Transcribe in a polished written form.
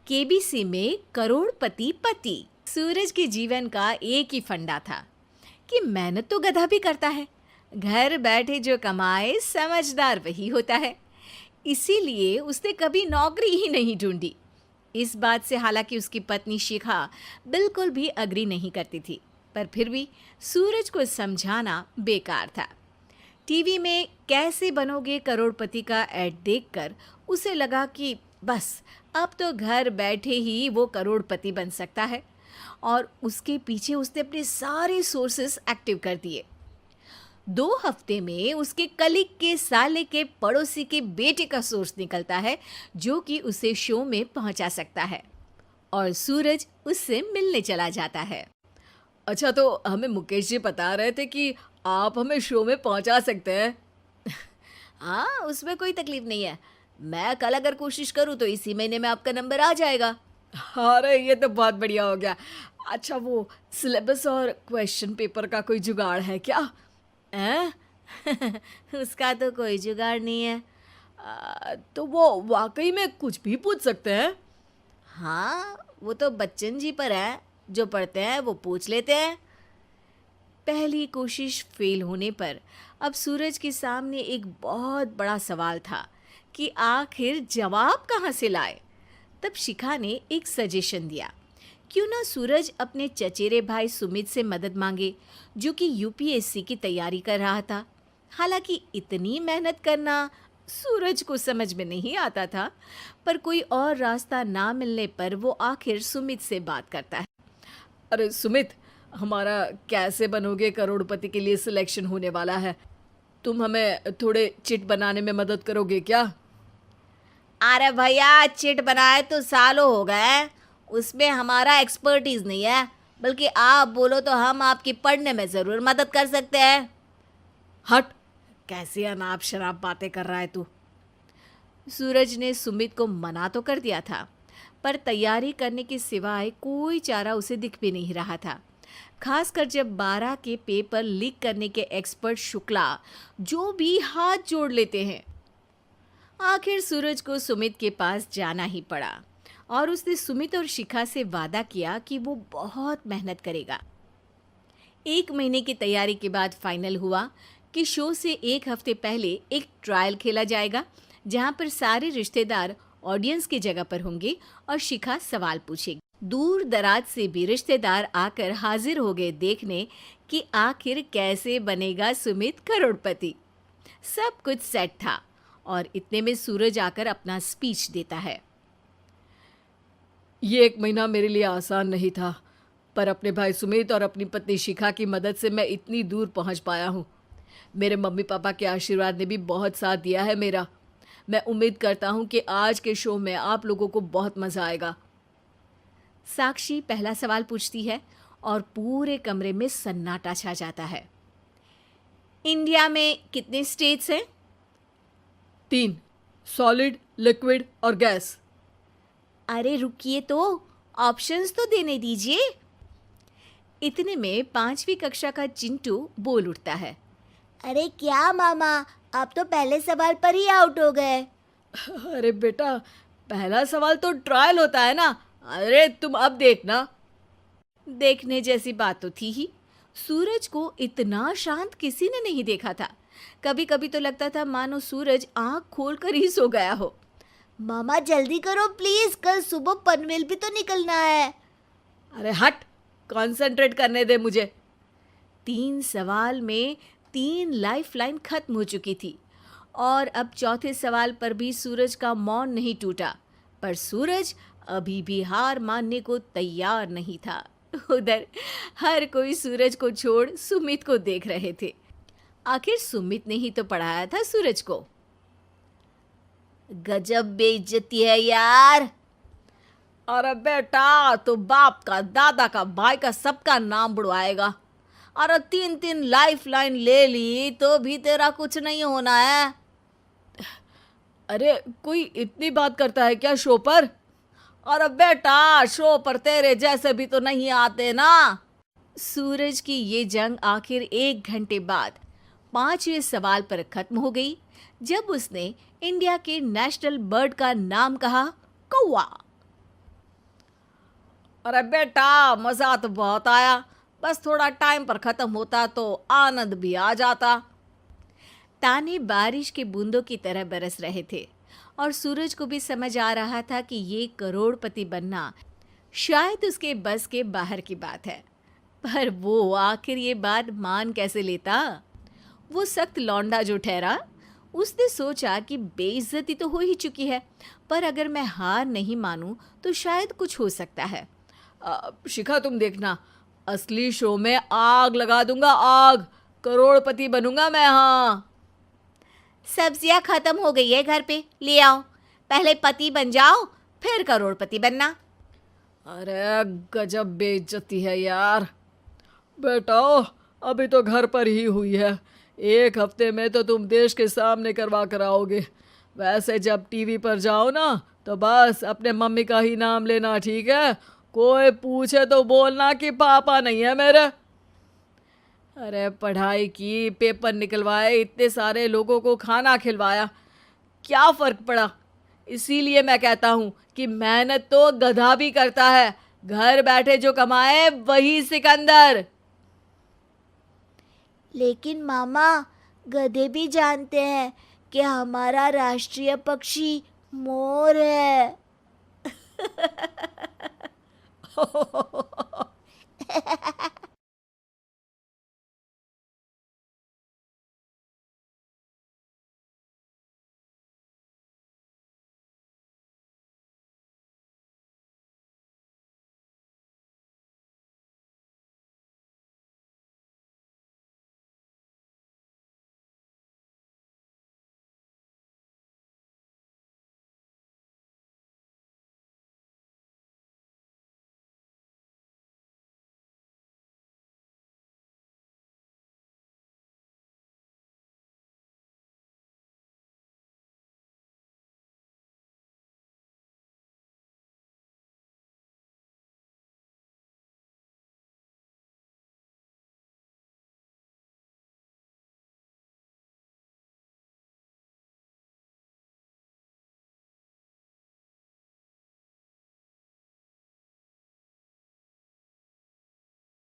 KBC में करोड़पति पति। सूरज के जीवन का एक ही फंडा था कि मेहनत तो गधा भी करता है, घर बैठे जो कमाए समझदार वही होता है। इसीलिए उसने कभी नौकरी ही नहीं ढूंढी। इस बात से हालांकि उसकी पत्नी शिखा बिल्कुल भी अग्री नहीं करती थी, पर फिर भी सूरज को समझाना बेकार था। टीवी में कैसे बनोगे करोड़पति का ऐड देखकर उसे लगा कि बस अब तो घर बैठे ही वो करोड़पति बन सकता है, और उसके पीछे उसने अपने सारे सोर्सेस एक्टिव कर दिए। 2 हफ्ते में उसके कलीग के साले के पड़ोसी के बेटे का सोर्स निकलता है जो कि उसे शो में पहुंचा सकता है, और सूरज उससे मिलने चला जाता है। अच्छा, तो हमें मुकेश जी बता रहे थे कि आप हमें शो में पहुंचा सकते हैं। हाँ, उसमें कोई तकलीफ नहीं है। मैं कल अगर कोशिश करूँ तो इसी महीने में आपका नंबर आ जाएगा। अरे ये तो बहुत बढ़िया हो गया। अच्छा, वो सिलेबस और क्वेश्चन पेपर का कोई जुगाड़ है क्या? हैं? उसका तो कोई जुगाड़ नहीं है। तो वो वाकई में कुछ भी पूछ सकते हैं? हाँ, वो तो बच्चन जी पर है, जो पढ़ते हैं वो पूछ लेते हैं। पहली कोशिश फेल होने पर अब सूरज के सामने एक बहुत बड़ा सवाल था कि आखिर जवाब कहाँ से लाए। तब शिखा ने एक सजेशन दिया, क्यों ना सूरज अपने चचेरे भाई सुमित से मदद मांगे, जो कि यूपीएससी की तैयारी कर रहा था। हालांकि इतनी मेहनत करना सूरज को समझ में नहीं आता था, पर कोई और रास्ता ना मिलने पर वो आखिर सुमित से बात करता है। अरे सुमित, हमारा कैसे बनोगे करोड़पति के लिए सिलेक्शन होने वाला है। तुम हमें थोड़े चिट बनाने में मदद करोगे क्या? अरे भैया, चिट बनाए तो सालों हो गए, उसमें हमारा एक्सपर्टीज नहीं है, बल्कि आप बोलो तो हम आपकी पढ़ने में ज़रूर मदद कर सकते हैं। हट, कैसी अनाप शराब बातें कर रहा है तू। सूरज ने सुमित को मना तो कर दिया था, पर तैयारी करने के सिवाय कोई चारा उसे दिख भी नहीं रहा था। खासकर जब 12 के पेपर लीक करने के एक्सपर्ट शुक्ला जो भी हाथ जोड़ लेते हैं। आखिर सूरज को सुमित के पास जाना ही पड़ा, और उसने सुमित और शिखा से वादा किया कि वो बहुत मेहनत करेगा। 1 महीने की तैयारी के बाद फाइनल हुआ कि शो से 1 हफ्ते पहले एक ट्रायल खेला जाएगा, जहां पर सारे रिश्तेदार ऑडियंस की जगह पर होंगे और शिखा सवाल पूछेगी। दूर दराज से भी रिश्तेदार आकर हाजिर हो गए देखने कि आखिर कैसे बनेगा सुमित करोड़पति। सब कुछ सेट था, और इतने में सूरज आकर अपना स्पीच देता है। ये 1 महीना मेरे लिए आसान नहीं था, पर अपने भाई सुमित और अपनी पत्नी शिखा की मदद से मैं इतनी दूर पहुंच पाया हूँ। मेरे मम्मी पापा के आशीर्वाद ने भी बहुत साथ दिया है मेरा। मैं उम्मीद करता हूँ कि आज के शो में आप लोगों को बहुत मज़ा आएगा। साक्षी पहला सवाल पूछती है और पूरे कमरे में सन्नाटा छा जाता है। इंडिया में कितने स्टेट्स हैं? 3, सॉलिड, लिक्विड और गैस। अरे रुकिए, तो ऑप्शंस तो देने दीजिए। इतने में 5वीं कक्षा का चिंटू बोल उठता है। अरे क्या मामा, आप तो पहले सवाल पर ही आउट हो गए। अरे बेटा, पहला सवाल तो ट्रायल होता है ना। अरे तुम अब देखना। देखने जैसी बात तो थी ही। सूरज को इतना शांत किसी ने नहीं देखा था। कभी कभी तो लगता था मानो सूरज आंख खोलकर ही सो गया हो। मामा जल्दी करो प्लीज, कल सुबह पनवेल भी तो निकलना है। अरे हट, कंसंट्रेट करने दे मुझे। 3 सवाल में 3 लाइफलाइन खत्म हो चुकी थी, और अब चौथे सवाल पर भी सूरज का मौन नहीं टूटा। पर सूरज अभी भी हार मानने को तैयार नहीं था। उधर हर कोई सूरज को छोड़ सुमित को देख रहे थे। आखिर सुमित ने ही तो पढ़ाया था सूरज को। गजब बेइज्जती है यार। अरे बेटा, तो बाप का, दादा का, भाई का, सबका नाम बुड़वाएगा। अरे 3 लाइफलाइन ले ली तो भी तेरा कुछ नहीं होना है। अरे कोई इतनी बात करता है क्या शो पर? अरे बेटा, शो पर तेरे जैसे भी तो नहीं आते ना। सूरज की ये जंग आखिर 1 घंटे बाद 5वें सवाल पर खत्म हो गई, जब उसने इंडिया के नेशनल बर्ड का नाम कहा, कौवा। अरे बेटा, मज़ा तो बहुत आया, बस थोड़ा टाइम पर ख़त्म होता तो आनंद भी आ जाता। ताने बारिश के बूंदों की तरह बरस रहे थे और सूरज को भी समझ आ रहा था कि ये करोड़पति बनना शायद उसके बस के बाहर की बात है। पर वो आखिर ये बात मान कैसे लेता? वो सख्त लौंडा जो ठहरा, उसने सोचा कि बेइज्जती तो हो ही चुकी है, पर अगर मैं हार नहीं मानूं तो शायद कुछ हो सकता है। शिखा, तुम देखना, असली शो में आग लगा दूंगा, आग। करोड़पति बनूंगा मैं। हाँ, सब्जियां खत्म हो गई है घर पे, ले आओ। पहले पति बन जाओ, फिर करोड़पति बनना। अरे गजब बेइज्जती है यार। बेटा, अभी तो घर पर ही हुई है, 1 हफ्ते में तो तुम देश के सामने करवा कर आओगे। वैसे जब टीवी पर जाओ ना, तो बस अपने मम्मी का ही नाम लेना, ठीक है? कोई पूछे तो बोलना कि पापा नहीं है मेरे। अरे पढ़ाई की, पेपर निकलवाए, इतने सारे लोगों को खाना खिलवाया, क्या फ़र्क पड़ा? इसीलिए मैं कहता हूँ कि मेहनत तो गधा भी करता है, घर बैठे जो कमाए वही सिकंदर। लेकिन मामा, गधे भी जानते हैं कि हमारा राष्ट्रीय पक्षी मोर है।